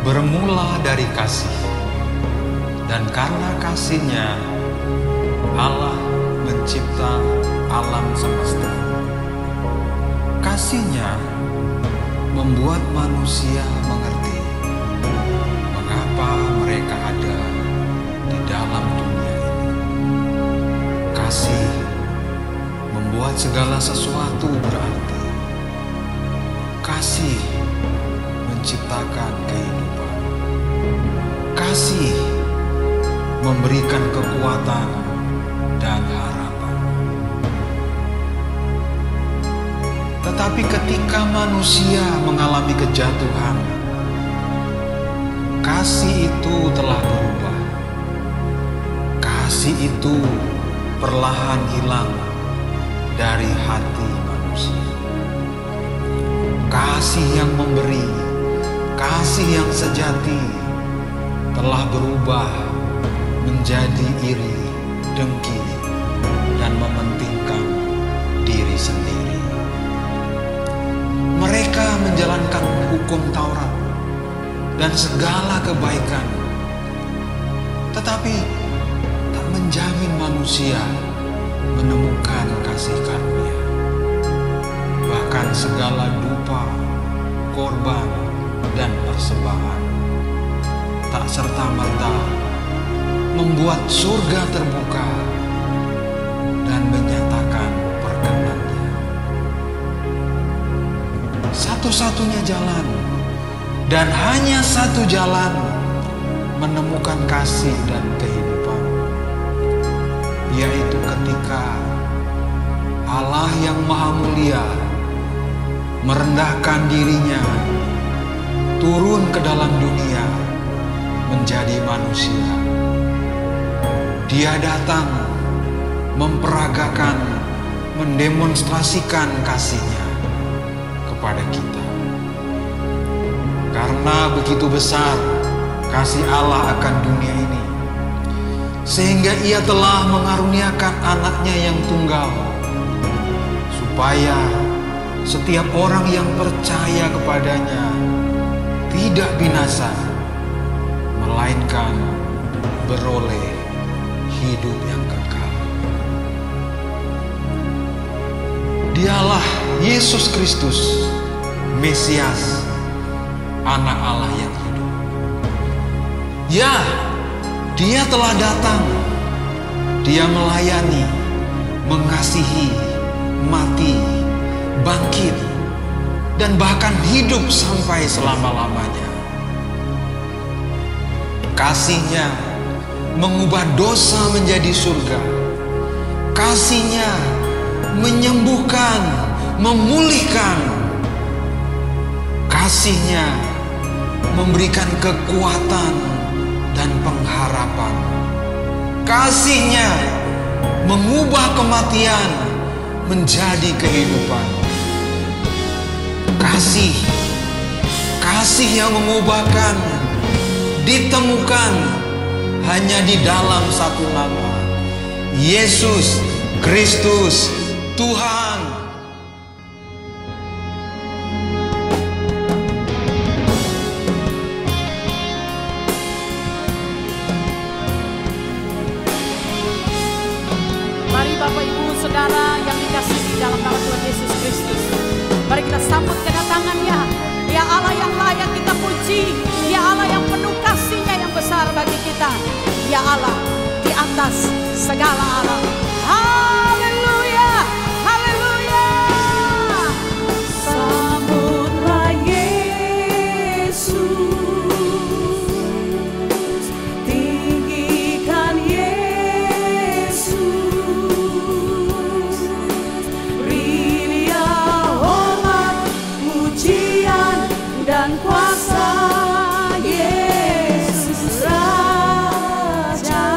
bermula dari kasih, dan karena kasih-Nya Allah mencipta alam semesta. Kasih-Nya membuat manusia mengerti mengapa mereka ada di dalam dunia ini. Kasih membuat segala sesuatu berarti. Kasih menciptakan kehidupan. Kasih memberikan kekuatan dan harapan. Tetapi ketika manusia mengalami kejatuhan, kasih itu telah berubah. Kasih itu perlahan hilang dari hati manusia. Kasih yang memberi, kasih yang sejati telah berubah menjadi iri, dengki, dan mementingkan diri sendiri. Mereka menjalankan hukum Taurat dan segala kebaikan, tetapi tak menjamin manusia menemukan kasih karunia. Bahkan segala dupa, korban, dan persembahan tak serta-merta membuat surga terbuka dan menyatakan perkenannya. Satu-satunya jalan dan hanya satu jalan menemukan kasih dan kehidupan, yaitu ketika Allah yang Maha Mulia merendahkan diri-Nya, turun ke dalam dunia menjadi manusia. Dia datang memperagakan, mendemonstrasikan kasih-Nya kepada kita. Karena begitu besar kasih Allah akan dunia ini, sehingga Ia telah mengaruniakan anaknya yang tunggal, supaya setiap orang yang percaya kepadanya tidak binasa, melainkan beroleh hidup yang kekal. Dialah Yesus Kristus, Mesias, Anak Allah yang hidup. Ya, Dia telah datang. Dia melayani, mengasihi, mati, bangkit, dan bahkan hidup sampai selama-lamanya. Kasih-Nya mengubah dosa menjadi surga. Kasih-Nya menyembuhkan, memulihkan. Kasih-Nya memberikan kekuatan dan pengharapan. Kasih-Nya mengubah kematian menjadi kehidupan. Kasih yang mengubahkan ditemukan hanya di dalam satu nama, Yesus Kristus Tuhan. Mari Bapak Ibu Saudara yang dikasihi dalam nama Tuhan Yesus Kristus, mari kita sambut kedatangan-Nya. Ya Allah yang layak kita puji, Ya Allah yang penuh kasih-Nya yang besar bagi kita, Ya Allah di atas segala Allah. Haleluya, haleluya. Sambutlah Yesus, tinggikan Yesus, beri Dia hormat, pujian, dan kuasa. Yesus Raja,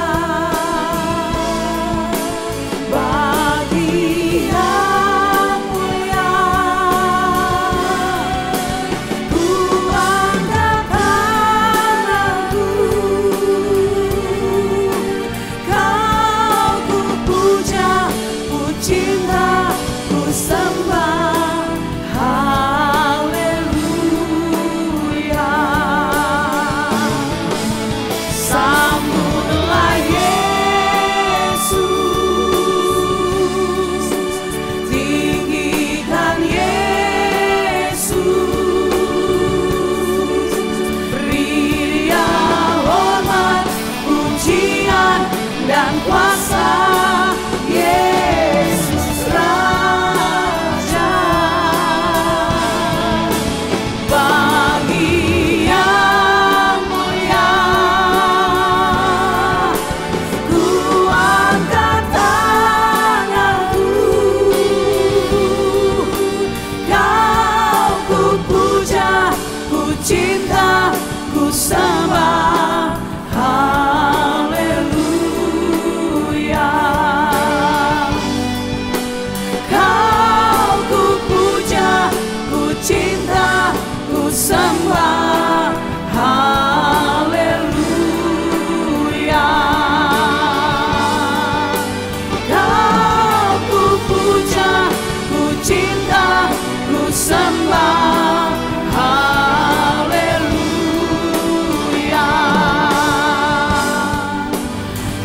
sembah, haleluya. Kau ku puja, ku cinta, ku sembah, haleluya.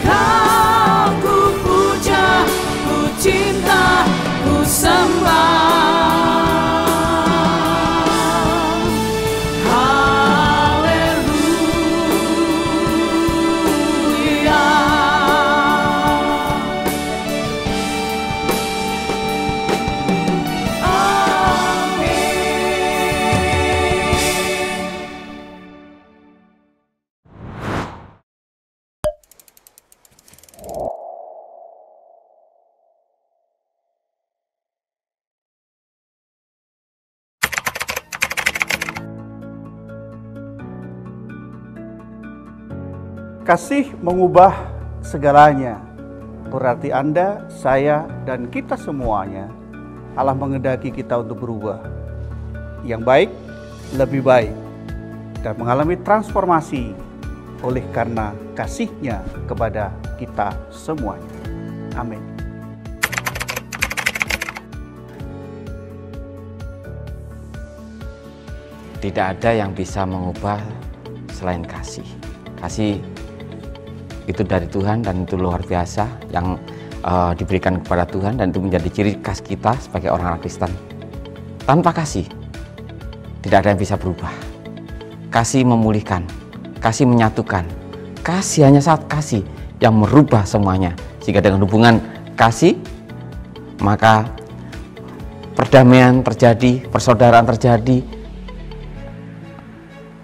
Kau ku puja, ku cinta, ku sembah. Kasih mengubah segalanya. Berarti Anda, saya, dan kita semuanya, Allah menghendaki kita untuk berubah. Yang baik, lebih baik. Dan mengalami transformasi oleh karena kasih-Nya kepada kita semuanya. Amin. Tidak ada yang bisa mengubah selain kasih. Kasih itu dari Tuhan dan itu luar biasa yang diberikan kepada Tuhan, dan itu menjadi ciri khas kita sebagai orang Kristen. Tanpa kasih tidak ada yang bisa berubah. Kasih memulihkan, kasih menyatukan, kasih hanya saat kasih yang merubah semuanya. Sehingga dengan hubungan kasih maka perdamaian terjadi, persaudaraan terjadi,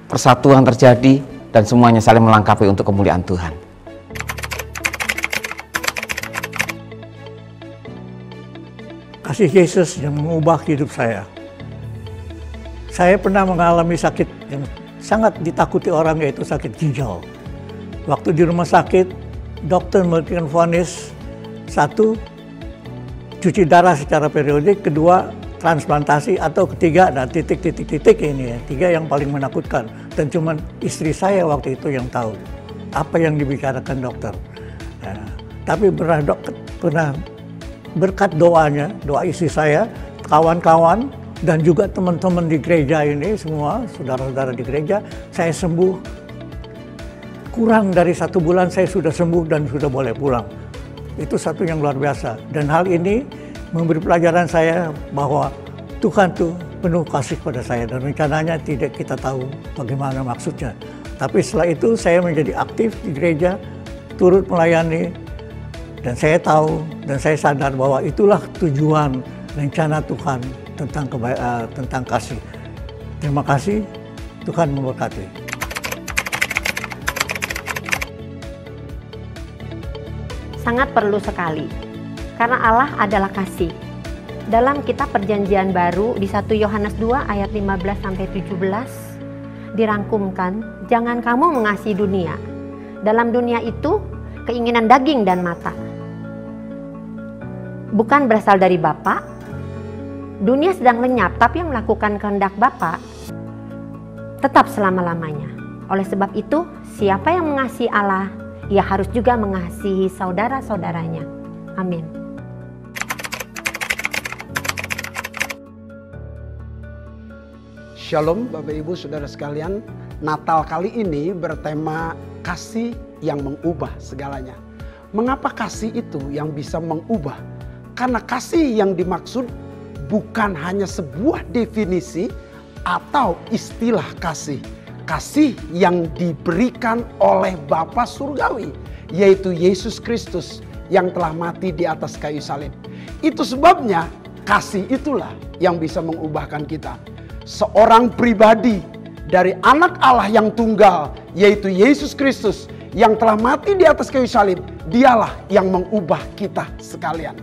persatuan terjadi, dan semuanya saling melengkapi untuk kemuliaan Tuhan. Kasih Yesus yang mengubah hidup saya. Saya pernah mengalami sakit yang sangat ditakuti orang, yaitu sakit ginjal. Waktu di rumah sakit, dokter memberikan vonis, 1, cuci darah secara periodik, 2, transplantasi, atau ketiga, nah titik-titik ini ya, 3 yang paling menakutkan. Dan cuma istri saya waktu itu yang tahu apa yang dibicarakan dokter. Nah, tapi pernah berkat doanya, doa istri saya, kawan-kawan, dan juga teman-teman di gereja ini semua, saudara-saudara di gereja, saya sembuh. Kurang dari 1 bulan saya sudah sembuh dan sudah boleh pulang. Itu satu yang luar biasa. Dan hal ini memberi pelajaran saya bahwa Tuhan tuh penuh kasih pada saya, dan rencananya tidak kita tahu bagaimana maksudnya. Tapi setelah itu saya menjadi aktif di gereja, turut melayani, dan saya tahu dan saya sadar bahwa itulah tujuan rencana Tuhan tentang kasih. Terima kasih, Tuhan memberkati. Sangat perlu sekali, karena Allah adalah kasih. Dalam kitab Perjanjian Baru di 1 Yohanes 2 ayat 15-17 dirangkumkan, jangan kamu mengasihi dunia. Dalam dunia itu keinginan daging dan mata bukan berasal dari Bapa. Dunia sedang lenyap, tapi yang melakukan kehendak Bapa tetap selama-lamanya. Oleh sebab itu, siapa yang mengasihi Allah, ia harus juga mengasihi saudara-saudaranya. Amin. Shalom Bapak Ibu Saudara sekalian. Natal kali ini bertema kasih yang mengubah segalanya. Mengapa kasih itu yang bisa mengubah? Karena kasih yang dimaksud bukan hanya sebuah definisi atau istilah kasih. Kasih yang diberikan oleh Bapa Surgawi, yaitu Yesus Kristus yang telah mati di atas kayu salib. Itu sebabnya kasih itulah yang bisa mengubahkan kita. Seorang pribadi dari anak Allah yang tunggal, yaitu Yesus Kristus yang telah mati di atas kayu salib, dialah yang mengubah kita sekalian.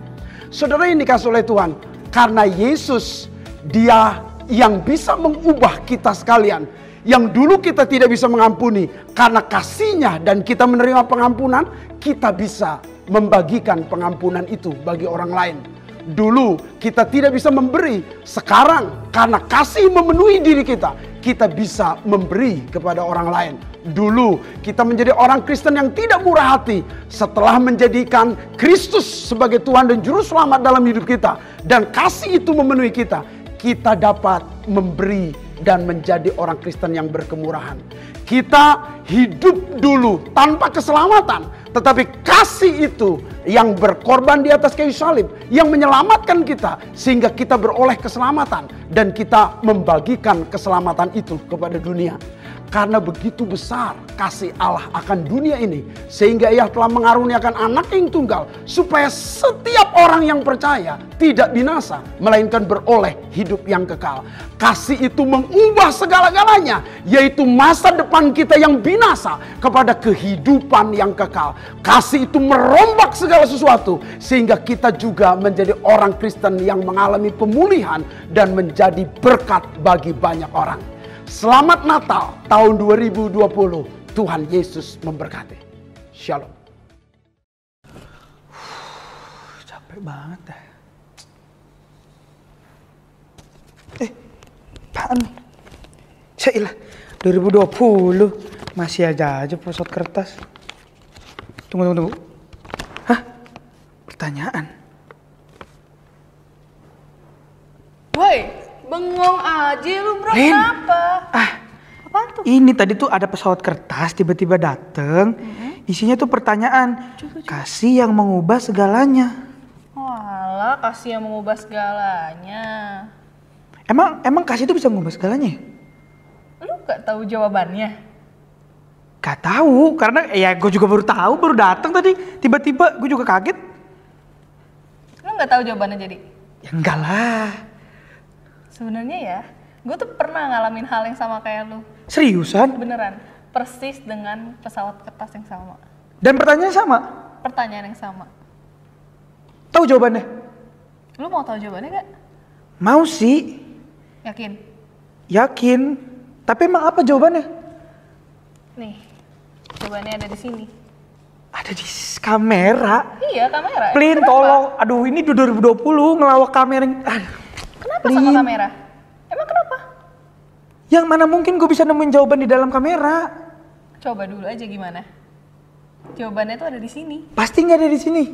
Saudara yang dikasihi oleh Tuhan, karena Yesus dia yang bisa mengubah kita sekalian. Yang dulu kita tidak bisa mengampuni, karena kasih-Nya dan kita menerima pengampunan, kita bisa membagikan pengampunan itu bagi orang lain. Dulu kita tidak bisa memberi, sekarang karena kasih memenuhi diri kita, kita bisa memberi kepada orang lain. Dulu kita menjadi orang Kristen yang tidak murah hati. Setelah menjadikan Kristus sebagai Tuhan dan Juru Selamat dalam hidup kita, dan kasih itu memenuhi kita, kita dapat memberi dan menjadi orang Kristen yang berkemurahan. Kita hidup dulu tanpa keselamatan, tetapi kasih itu yang berkorban di atas kayu salib, yang menyelamatkan kita sehingga kita beroleh keselamatan, dan kita membagikan keselamatan itu kepada dunia. Karena begitu besar kasih Allah akan dunia ini, sehingga Ia telah mengaruniakan anak yang tunggal, supaya setiap orang yang percaya tidak binasa, melainkan beroleh hidup yang kekal. Kasih itu mengubah segala-galanya, yaitu masa depan kita yang binasa kepada kehidupan yang kekal. Kasih itu merombak segala sesuatu, sehingga kita juga menjadi orang Kristen yang mengalami pemulihan dan menjadi berkat bagi banyak orang. Selamat Natal tahun 2020. Tuhan Yesus memberkati. Shalom. Capek banget ya. Apaan nih? Syailah, 2020 masih aja pesawat kertas. Tunggu. Hah? Pertanyaan. Woi, bengong aja lu bro, kenapa? Apaan tuh? Ini tadi tuh ada pesawat kertas tiba-tiba dateng. Isinya tuh pertanyaan. Kasih yang mengubah segalanya. Walah, kasih yang mengubah segalanya. Emang kasih itu bisa mengubah segalanya? Lu gak tahu jawabannya? Gak tahu, karena ya gue juga baru tahu, baru datang tadi. Tiba-tiba gue juga kaget. Lu gak tahu jawabannya jadi? Ya enggak lah. Sebenarnya ya, gue tuh pernah ngalamin hal yang sama kayak lu. Seriusan? Beneran, persis dengan pesawat kertas yang sama. Dan pertanyaannya sama? Pertanyaan yang sama. Tahu jawabannya? Lu mau tahu jawabannya gak? Mau sih. Yakin? Yakin. Tapi emang apa jawabannya? Nih, jawabannya ada di sini. Ada di kamera? Iya, kamera. Plin, tolong. Aduh, ini 2020 ngelawak kamera. Kenapa sama kamera? Emang kenapa? Yang mana mungkin gue bisa nemuin jawaban di dalam kamera? Coba dulu aja gimana. Jawabannya tuh ada di sini. Pasti nggak ada di sini.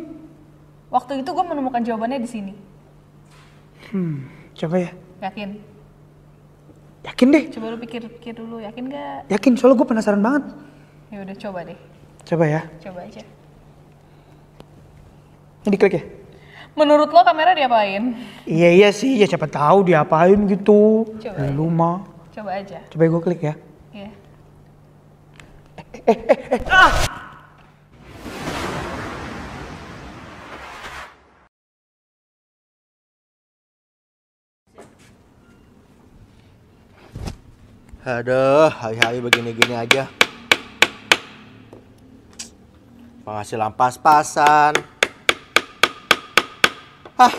Waktu itu gue menemukan jawabannya di sini. Coba ya. Yakin? Yakin deh. Coba lu pikir-pikir dulu, yakin gak? Yakin, soalnya gue penasaran banget. Ya udah coba deh. Coba ya. Coba aja. Ini diklik ya. Menurut lo kamera diapain? Iya sih, ya siapa tahu diapain gitu. Coba Lu mah. Coba aja. Coba gue klik ya. Iya. Aduh, hari-hari begini-gini aja. Penghasilan pas-pasan.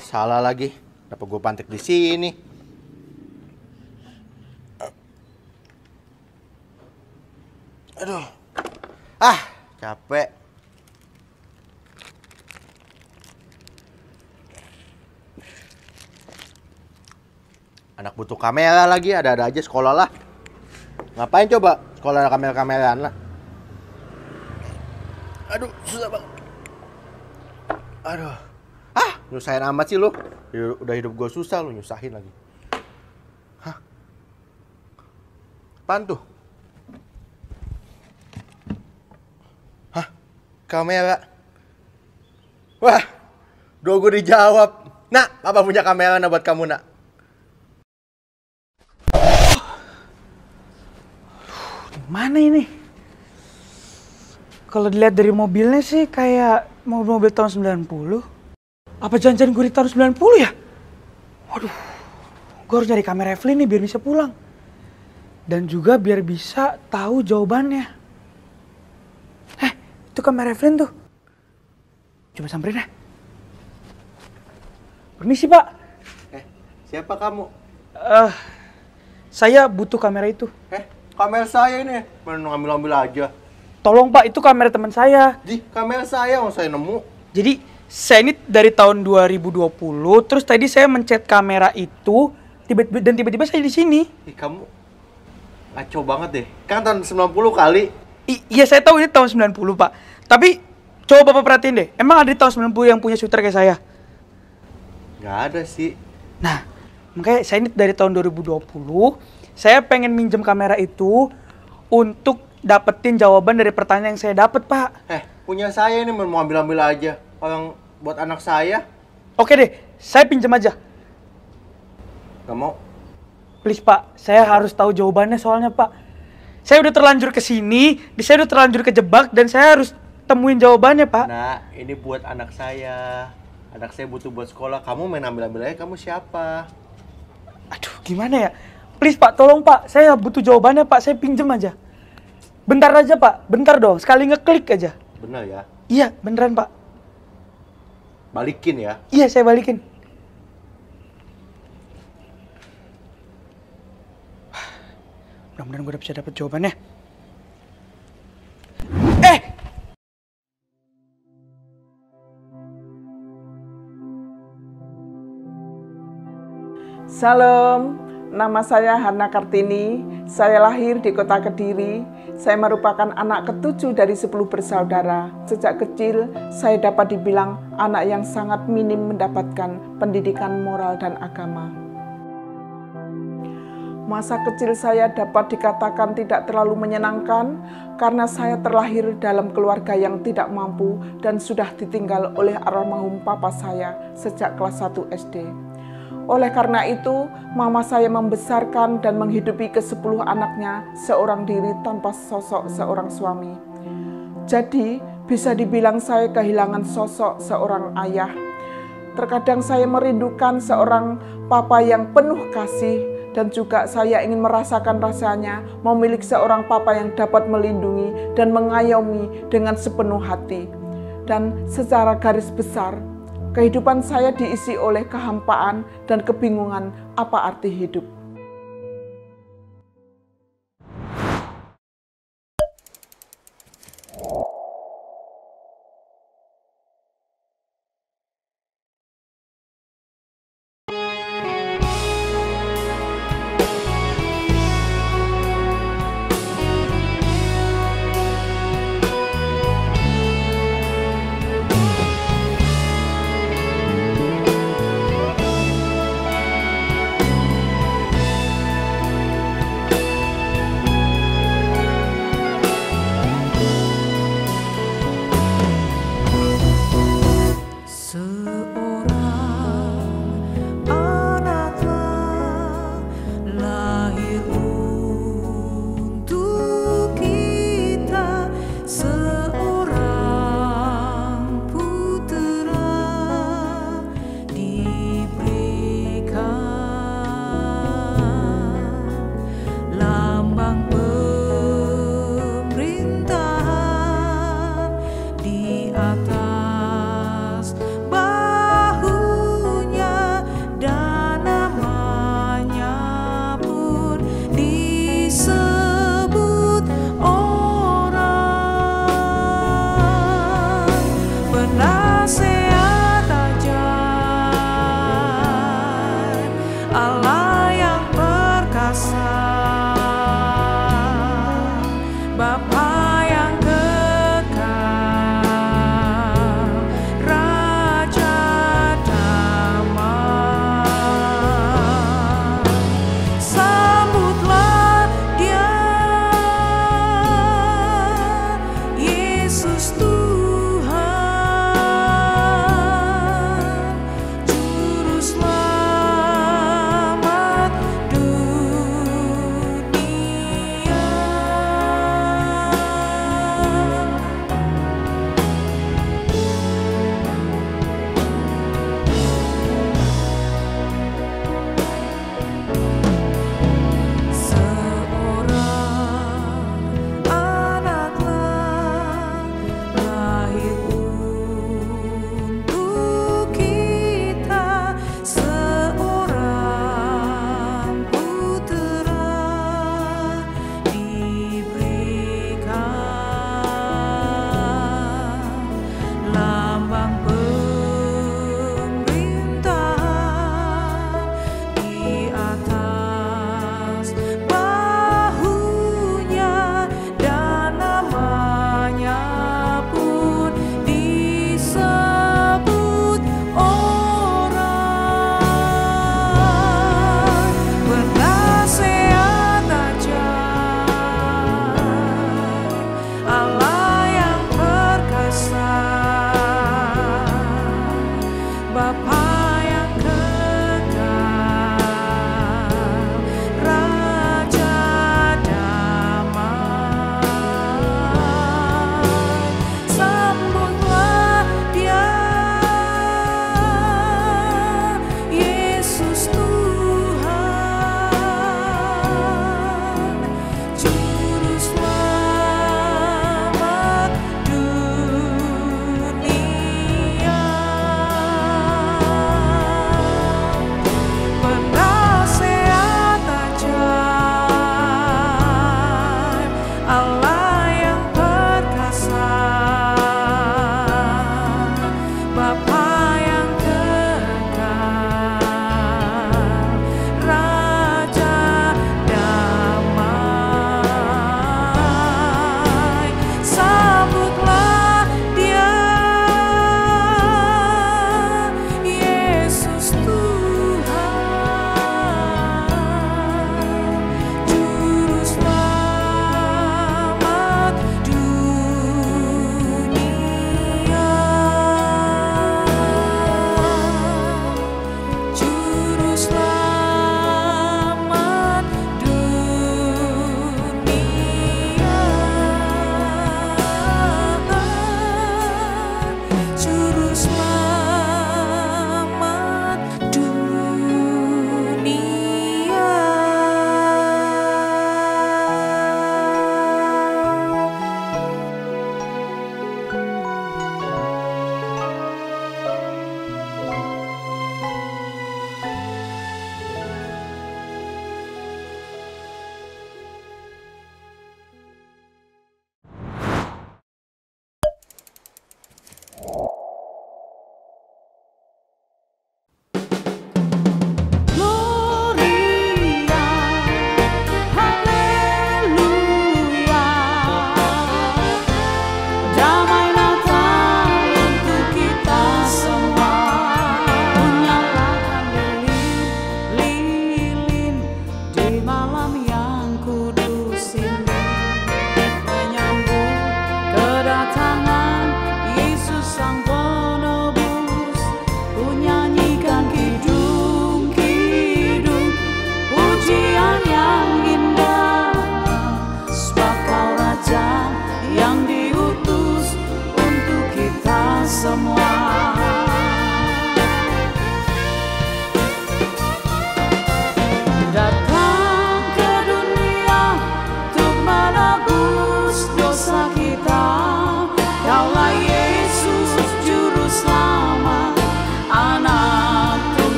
Salah lagi. Kenapa gue pantek di sini? Aduh. Capek. Anak butuh kamera lagi, ada-ada aja sekolah lah. Ngapain coba sekolah kamera-kameraan lah. Aduh, susah banget. Aduh. Nyusahin amat sih lu. Udah hidup gue susah, lu nyusahin lagi. Apaan tuh? Kamera. Wah, doa gue dijawab. Nak, papa punya kamera buat kamu, nak. Mana ini? Kalau dilihat dari mobilnya sih kayak mobil tahun 90. Apa jangan-jangan gue di tahun 90 ya? Waduh, gue harus nyari kamera Evelyn nih biar bisa pulang. Dan juga biar bisa tahu jawabannya. Itu kamera Evelyn tuh. Coba samperin ya. Permisi Pak. Siapa kamu? Saya butuh kamera itu. Kamera saya ini, mana ngambil-ambil aja. Tolong Pak, itu kamera teman saya. Di kamera saya, saya nemu. Jadi saya ini dari tahun 2020, terus tadi saya mencet kamera itu, tiba-tiba saya di sini. Kamu Kacau banget deh. Kan tahun 90 kali. Iya saya tahu ini tahun 90 Pak. Tapi coba Bapak perhatiin deh. Emang ada di tahun 90 yang punya shooter kayak saya? Nggak ada sih. Nah, makanya saya ini dari tahun 2020. Saya pengen minjem kamera itu untuk dapetin jawaban dari pertanyaan yang saya dapat Pak. Punya saya ini mau ambil-ambil aja. Kalau yang buat anak saya. Oke deh, saya pinjam aja. Gak mau. Please Pak, saya harus tahu jawabannya soalnya Pak. Saya udah terlanjur ke sini, saya udah terlanjur kejebak dan saya harus temuin jawabannya Pak. Nah, ini buat anak saya. Anak saya butuh buat sekolah. Kamu main ambil-ambil aja, kamu siapa? Aduh, gimana ya? Please Pak, tolong Pak, saya butuh jawabannya Pak, saya pinjam aja. Bentar aja Pak, bentar dong, sekali ngeklik aja. Bener ya? Iya, beneran Pak. Balikin ya? Iya, saya balikin. Mudah-mudahan gue bisa dapet jawabannya. Salam, nama saya Hana Kartini. Saya lahir di kota Kediri. Saya merupakan anak ke-7 dari 10 bersaudara. Sejak kecil, saya dapat dibilang anak yang sangat minim mendapatkan pendidikan moral dan agama. Masa kecil saya dapat dikatakan tidak terlalu menyenangkan karena saya terlahir dalam keluarga yang tidak mampu dan sudah ditinggal oleh almarhum papa saya sejak kelas 1 SD. Oleh karena itu, mama saya membesarkan dan menghidupi ke-10 anaknya seorang diri tanpa sosok seorang suami. Jadi, bisa dibilang saya kehilangan sosok seorang ayah. Terkadang saya merindukan seorang papa yang penuh kasih dan juga saya ingin merasakan rasanya memiliki seorang papa yang dapat melindungi dan mengayomi dengan sepenuh hati. Dan secara garis besar, kehidupan saya diisi oleh kehampaan dan kebingungan apa arti hidup.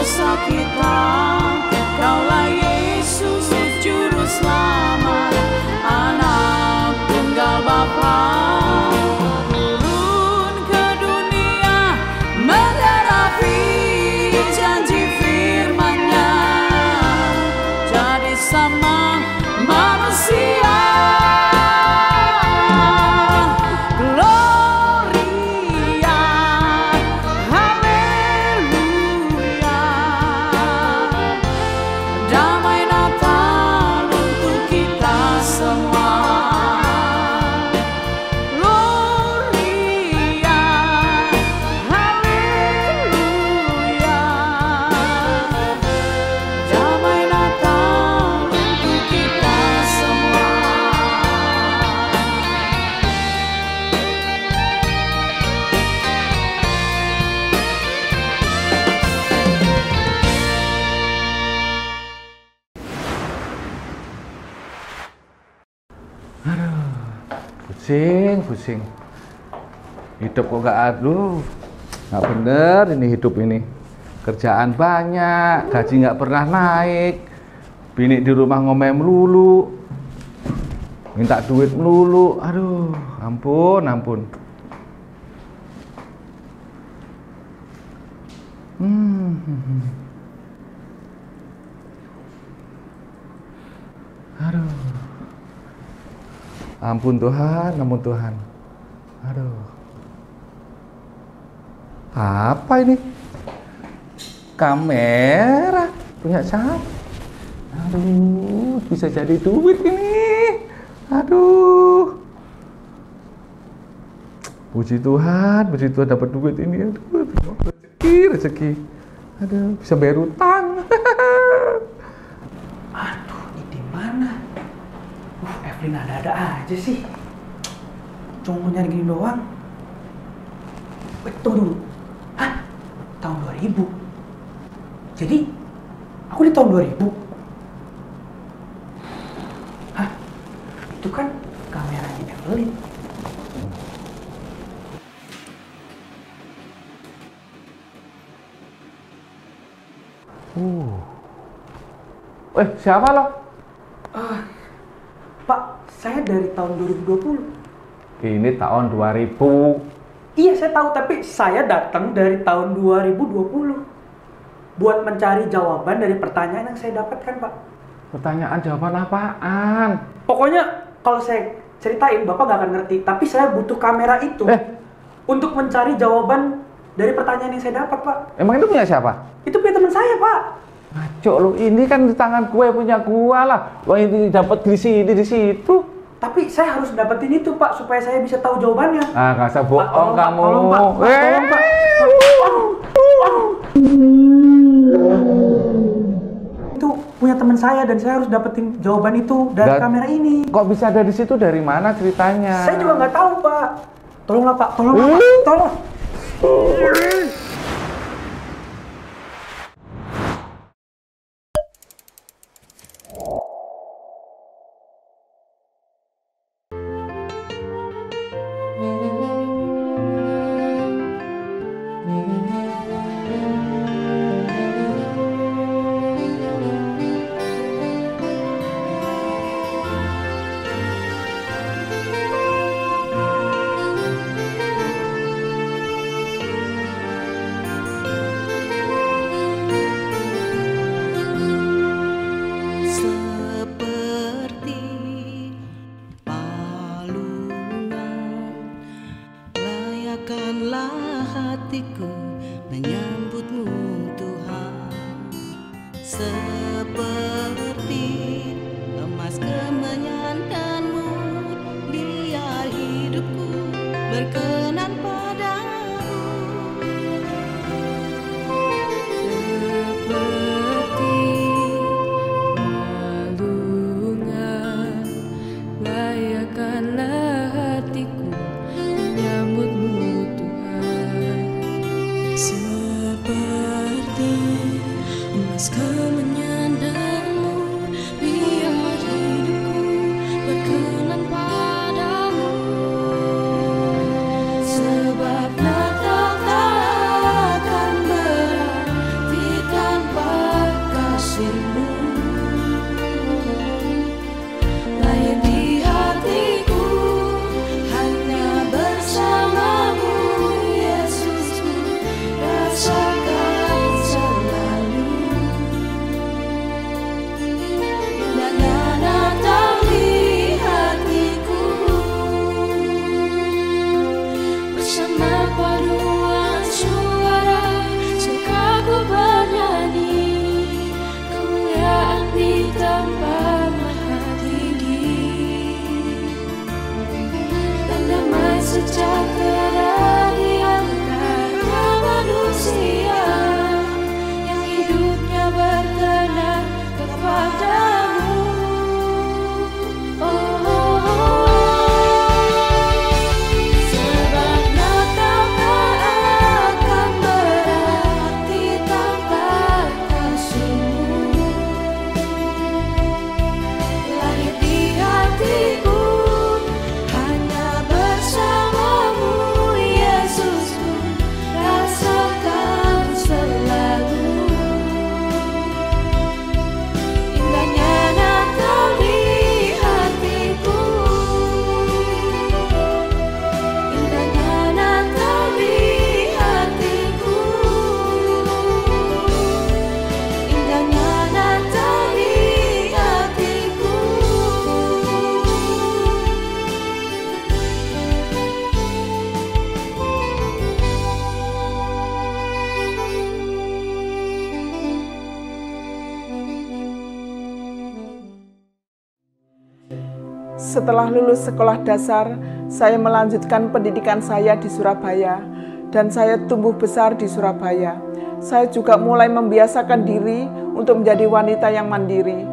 dosa kita. Kaulah Yesus Juru Selamat, Anak Tunggal Bapa, turun ke dunia menggenapi janji firman-Nya, jadi sama manusia. Pusing. Hidup kok gak nggak bener ini hidup ini. Kerjaan banyak, gaji nggak pernah naik, bini di rumah ngomel melulu, minta duit melulu. Aduh, ampun. Aduh. Ampun Tuhan. Aduh. Apa ini? Kamera punya siapa? Aduh, bisa jadi duit ini. Aduh. Puji Tuhan dapat duit ini. Aduh, rezeki. Aduh, bisa bayar utang. Aduh, ini di mana? Evelyn ada-ada aja sih. Cuma nyari gini doang. Tunggu dulu. Hah? Tahun 2000? Jadi, aku di tahun 2000? Hah? Itu kan kameranya Evelyn. Siapa lo? Pak, saya dari tahun 2020. Ini tahun 2000. Iya, saya tahu, tapi saya datang dari tahun 2020 buat mencari jawaban dari pertanyaan yang saya dapatkan, Pak. Pertanyaan jawaban apaan? Pokoknya kalau saya ceritain, Bapak nggak akan ngerti. Tapi saya butuh kamera itu untuk mencari jawaban dari pertanyaan yang saya dapat, Pak. Emang itu punya siapa? Itu punya teman saya, Pak. Ngaco lo, ini kan di tangan gue, punya gua lah. Lo ini dapat di sini, di situ. Tapi saya harus dapetin itu, Pak, supaya saya bisa tahu jawabannya. Ah, nggak usah bohong kamu. Tolong, Pak. Tolong, Pak. Itu punya teman saya dan saya harus dapetin jawaban itu dari kamera ini. Kok bisa ada di situ? Dari mana ceritanya? Saya juga nggak tahu, Pak. Tolonglah, Pak. Tolonglah, Pak. Tolong. Sebab Natal tak akan berarti Setelah lulus sekolah dasar, saya melanjutkan pendidikan saya di Surabaya dan saya tumbuh besar di Surabaya. Saya juga mulai membiasakan diri untuk menjadi wanita yang mandiri.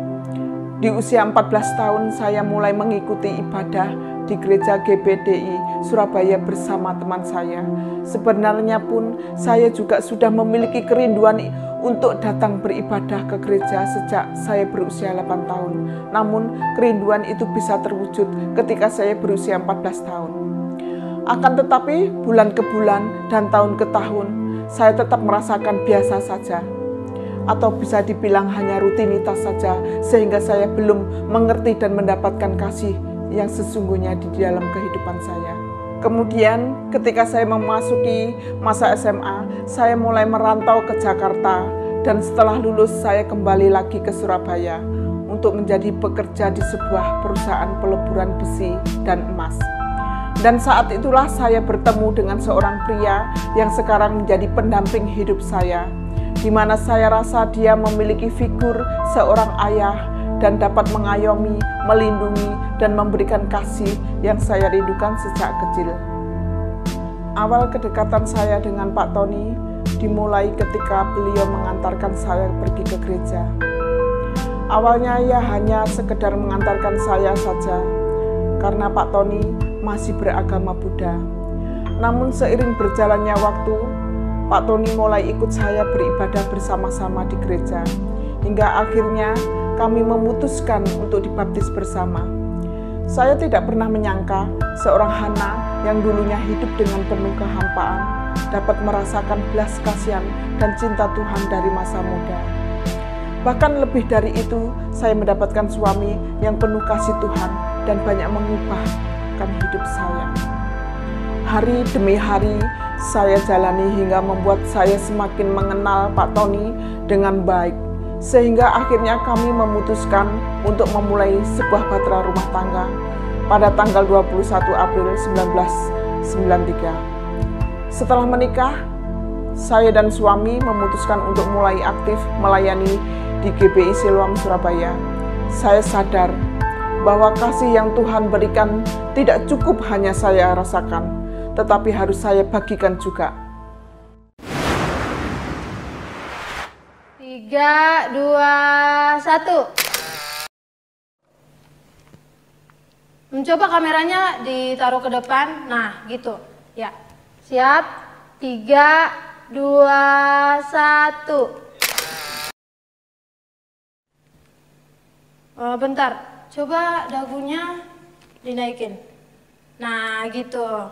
Di usia 14 tahun saya mulai mengikuti ibadah di gereja GBDI Surabaya bersama teman saya. Sebenarnya pun saya juga sudah memiliki kerinduan untuk datang beribadah ke gereja sejak saya berusia 8 tahun. Namun kerinduan itu bisa terwujud ketika saya berusia 14 tahun. Akan tetapi bulan ke bulan dan tahun ke tahun saya tetap merasakan biasa saja. Atau bisa dibilang hanya rutinitas saja, sehingga saya belum mengerti dan mendapatkan kasih yang sesungguhnya di dalam kehidupan saya. Kemudian ketika saya memasuki masa SMA, saya mulai merantau ke Jakarta dan setelah lulus saya kembali lagi ke Surabaya untuk menjadi pekerja di sebuah perusahaan peleburan besi dan emas. Dan saat itulah saya bertemu dengan seorang pria yang sekarang menjadi pendamping hidup saya, di mana saya rasa dia memiliki figur seorang ayah dan dapat mengayomi, melindungi, dan memberikan kasih yang saya rindukan sejak kecil. Awal kedekatan saya dengan Pak Tony dimulai ketika beliau mengantarkan saya pergi ke gereja. Awalnya ia hanya sekedar mengantarkan saya saja, karena Pak Tony masih beragama Buddha. Namun seiring berjalannya waktu, Pak Tony mulai ikut saya beribadah bersama-sama di gereja, hingga akhirnya kami memutuskan untuk dibaptis bersama. Saya tidak pernah menyangka seorang Hana yang dulunya hidup dengan penuh kehampaan dapat merasakan belas kasihan dan cinta Tuhan dari masa muda. Bahkan lebih dari itu, saya mendapatkan suami yang penuh kasih Tuhan dan banyak mengubahkan hidup saya. Hari demi hari, saya jalani hingga membuat saya semakin mengenal Pak Tony dengan baik. Sehingga akhirnya kami memutuskan untuk memulai sebuah bahtera rumah tangga pada tanggal 21 April 1993. Setelah menikah, saya dan suami memutuskan untuk mulai aktif melayani di GBI Siloam Surabaya. Saya sadar bahwa kasih yang Tuhan berikan tidak cukup hanya saya rasakan, tetapi harus saya bagikan juga. 3, 2, 1. Mencoba kameranya ditaruh ke depan. Nah, gitu. Ya. Siap. 3, 2, 1. Bentar. Coba dagunya dinaikin. Nah, gitu.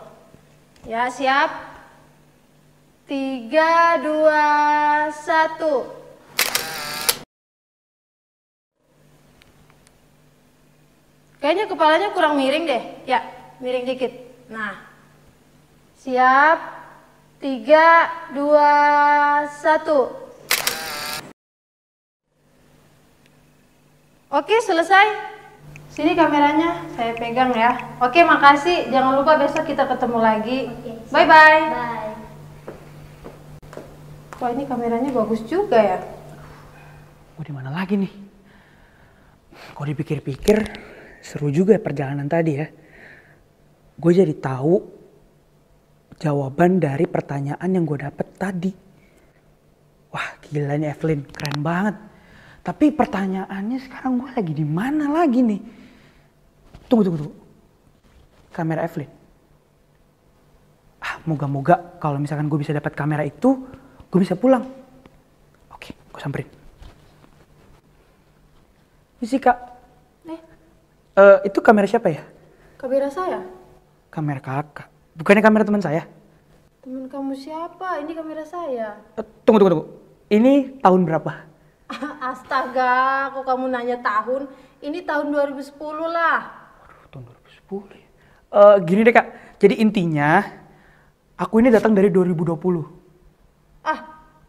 Ya, siap. 3, 2, 1. Kayaknya kepalanya kurang miring deh. Ya, miring dikit. Nah, siap. 3, 2, 1. Oke, selesai. Sini kameranya, saya pegang ya. Oke, makasih. Jangan lupa besok kita ketemu lagi. Bye-bye. Bye. Wah, ini kameranya bagus juga ya. Gue di mana lagi nih? Kalau dipikir-pikir, seru juga ya perjalanan tadi ya. Gue jadi tahu jawaban dari pertanyaan yang gue dapet tadi. Wah, gila nih Evelyn, keren banget. Tapi pertanyaannya sekarang gue lagi di mana lagi nih? Tunggu. Kamera Evelyn. Moga-moga kalau misalkan gue bisa dapat kamera itu, gue bisa pulang. Oke, gue samperin. Misi Kak. Itu kamera siapa ya? Kamera saya. Kamera kakak. Bukannya kamera teman saya? Teman kamu siapa? Ini kamera saya. Tunggu. Ini tahun berapa? Astaga, kok kamu nanya tahun? Ini tahun 2010 lah. Waduh, tahun 2010 ya. Gini deh Kak, jadi intinya aku ini datang dari 2020.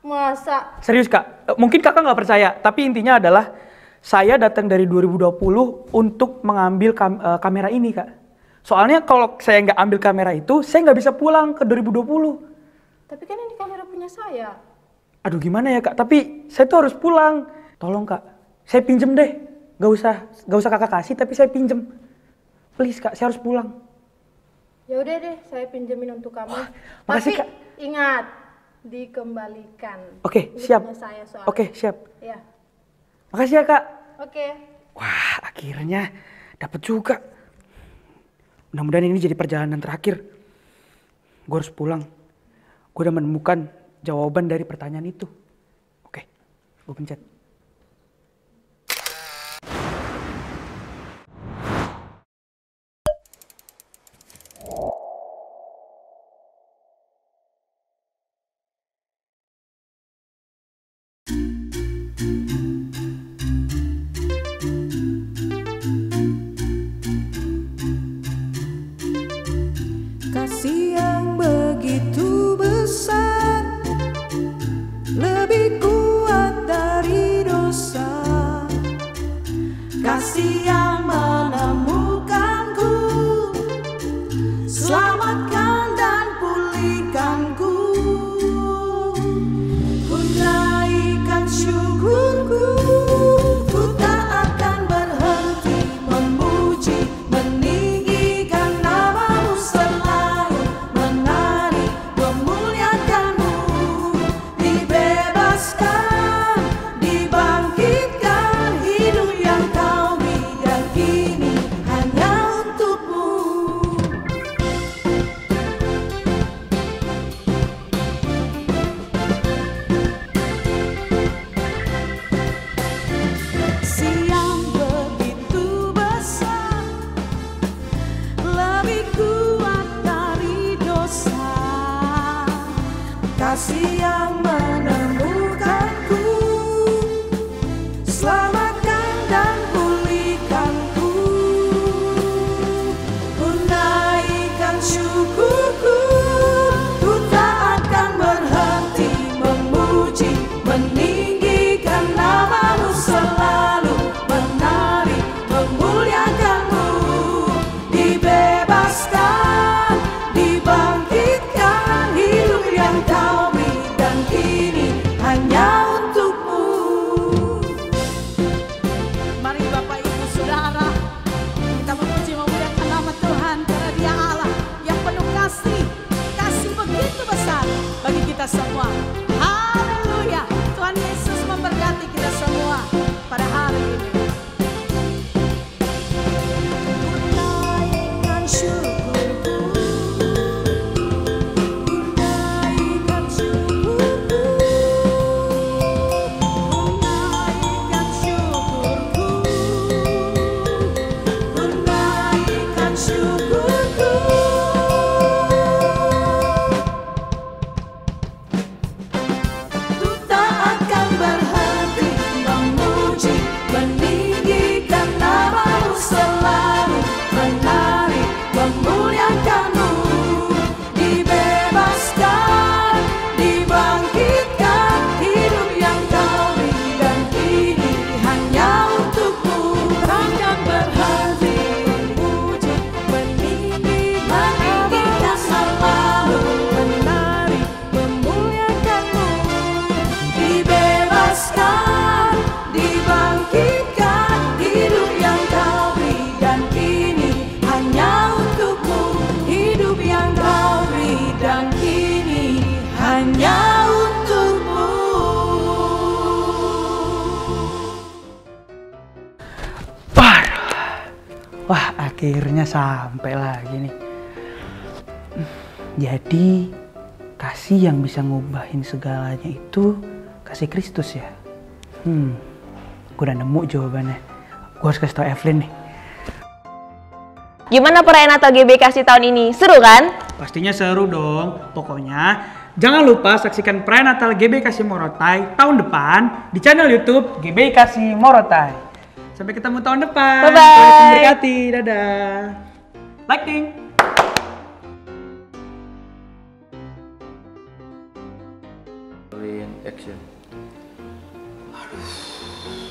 Masa? Serius Kak, mungkin Kakak nggak percaya, tapi intinya adalah saya datang dari 2020 untuk mengambil kamera ini Kak. Soalnya kalau saya nggak ambil kamera itu, saya nggak bisa pulang ke 2020. Tapi kan ini kamera punya saya. Aduh gimana ya Kak, tapi saya tuh harus pulang. Tolong Kak, saya pinjem deh. Gak usah Kakak kasih, tapi saya pinjem. Please Kak, saya harus pulang. Ya udah deh, saya pinjemin untuk kamu. Makasih, Tapi Kak. ingat, dikembalikan. Oke, Ini siap. punya saya soalnya. Oke, siap. Ya. Makasih ya Kak. Oke. Wah, akhirnya dapat juga. Mudah-mudahan ini jadi perjalanan terakhir. Gue harus pulang. Gue udah menemukan jawaban dari pertanyaan itu. Oke, gue pencet. Kasih yang begitu besar, lebih kuat dari dosa. Kasih yang menemukanku, selamatkan dan pulihkanku. Ku naikkan syukurku, ku tak akan berhenti memuji, meninggikan namamu selalu, menari, memuliakanmu. Dibebaskan, dibangkitkan, hidup yang kau berikan kini hanya untukmu. Siang begitu besar, lebih kuat dari dosa. Kasih yang menemukanku, selamatkan dan pulihkanku. Ku naikkan syukurku, ku tak akan berhenti memuji, meninggikan namamu selalu, menari, memuliakanmu. Dibebaskan, dibangkitkan, hidup yang kau berikan kini hanya untukmu. Mari Bapak Ibu Saudara, kita memuji memuliakan nama Tuhan karena Dia Allah yang penuh kasih, kasih begitu besar bagi kita semua. Haleluya, Tuhan Yesus memberkati kita semua pada hari ini. Naikkan syukurku, naikkan syukurku, naikkan syukurku, naikkan syukurku. Ku tak akan berhenti memuji, meninggikan namamu selalu, menari, memuliakanmu. Dibebaskan, dibangkitkan, hidup yang kau berikan kini hanya untukmu. Takkan berhenti memuji, meninggikan selalu, menari, memuliakanmu. Dibebaskan, dibangkitkan, hidup yang kau berikan kini hanya untukmu. Hidup yang kau berikan kini hanya untukmu. Wah, akhirnya sampai lagi nih. Jadi, kasih yang bisa ngubahin segalanya itu kasih Kristus ya. Gue udah nemu jawabannya. Gue harus kasih tau Evelyn nih. Gimana perayaan Natal GBKC tahun ini? Seru kan? Pastinya seru dong. Pokoknya jangan lupa saksikan perayaan Natal GBKC Morotai tahun depan di channel YouTube GBKC Morotai. Sampai ketemu tahun depan. Bye-bye. Tuhan memberkati. Dadah. Lighting. Action. Aduh,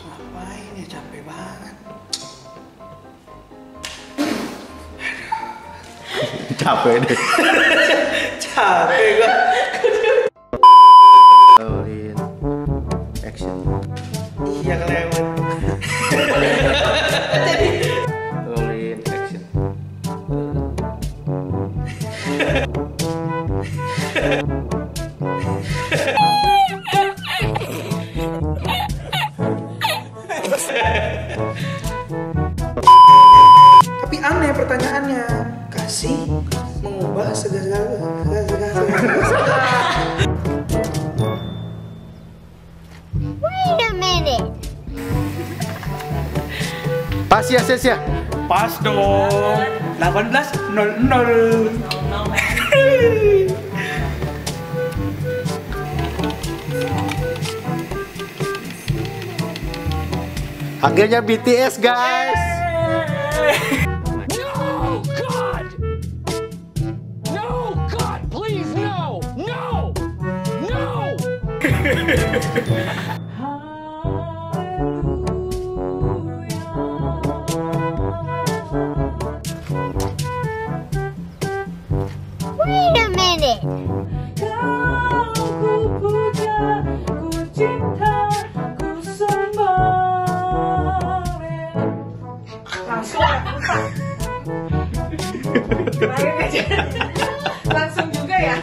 ngapain ya, capek banget. Capek deh. Capek gua. Rolling action. Iya kelewat. Rolling action. Wait a minute. Pas ya, Ses ya? Pas dong. 18.00. Akhirnya BTS, guys. No, God! No, God, please, no! No! No! Wait a minute. Langsung juga ya?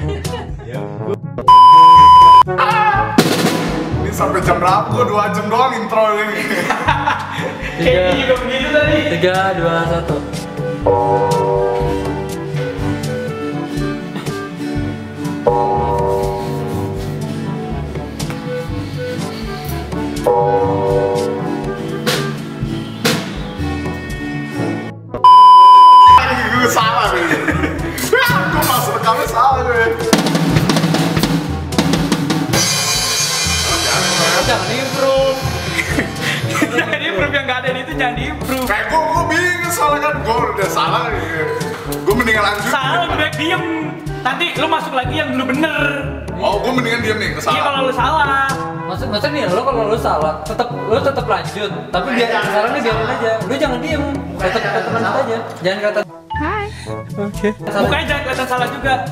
Ini sampai jam berapa? Gue 2 jam doang intro ini. Kayaknya juga begitu tadi. 3, 2, 1. Gue salah gue. Gue masuk rekamnya salah gue. Jangan improve. Jangan improve yang gak ada itu, jangan improve. Kayak gue bingung soalnya kan gue udah salah. Gue mendingan lanjut. Salah, lebih baik diem. Nanti lu masuk lagi yang dulu bener. Oh, gue mendingan diem nih, Iya kalau lu salah. Maksud nih lo kalau lu salah, tetap lanjut. Tapi sekarang nih biarin aja. Lu jangan diem. Tetap lanjut aja. Jangan kata Hai. Oke. Mukanya jangan kelihatan salah juga.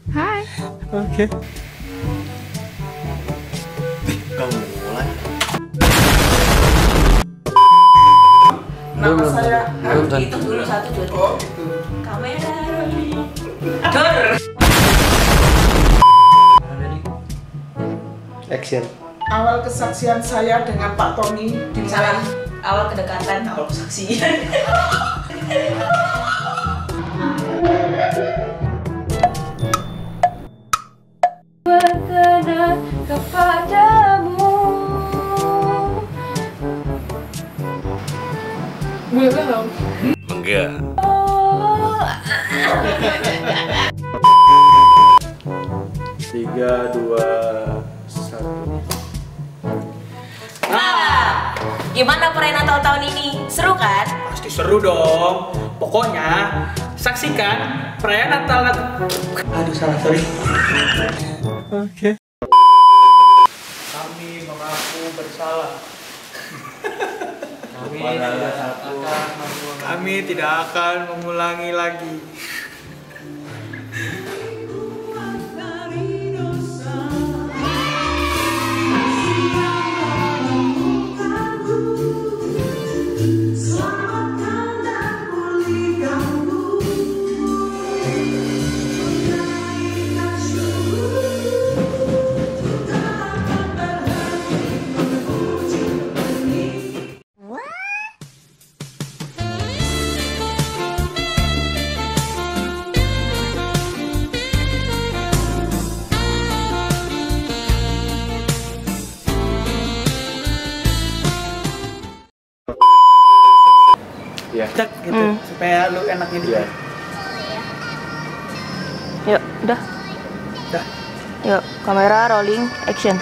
Hai. Oke. Kamu mulai. Nama saya Itu dulu satu dulu. Oh, gitu. Kamera. Action. Awal kesaksian saya dengan Pak Tony Salah. Awal kedekatan, awal kesaksian. Berkenan kepadamu. Belum. Enggak. Tiga, dua, satu. Nah, gimana perayaan Natal tahun ini? Seru kan? Pasti seru dong. Pokoknya saksikan perayaan Natal. Aduh salah, sorry. Oke. Kami mengaku bersalah. Kami tidak akan mengulangi lagi. Ya. Cek gitu, supaya lu enaknya dia. Yuk, udah. Udah. Yuk, kamera rolling, action.